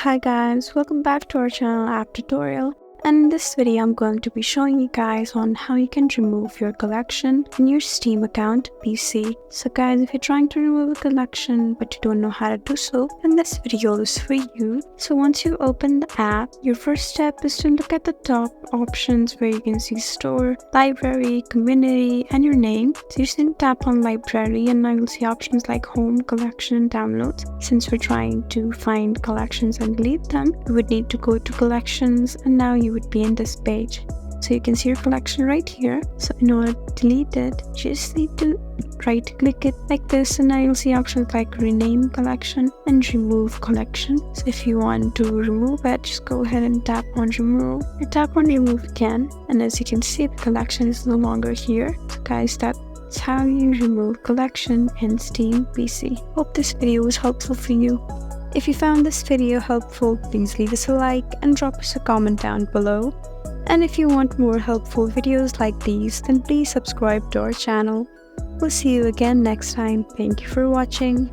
Hi guys, welcome back to our channel app tutorial. And in this video I'm going to be showing you guys on how you can remove your collection in your Steam account PC. So guys, if you're trying to remove a collection but you don't know how to do so, then this video is for you. So once you open the app, your first step is to look at the top options where you can see store, library, community, and your name. So you simply tap on library and now you'll see options like home, collection, and downloads. Since we're trying to find collections and delete them, you would need to go to collections, and now you would be in this page. So you can see your collection right here. So in order to delete it, you just need to right click it like this, and now you'll see options like rename collection and remove collection. So if you want to remove it, just go ahead and tap on remove. You tap on remove again, and as you can see, the collection is no longer here. So guys, that's how you remove collection in Steam PC. Hope this video was helpful for you. If you found this video helpful, please leave us a like and drop us a comment down below. And if you want more helpful videos like these, then please subscribe to our channel. We'll see you again next time. Thank you for watching.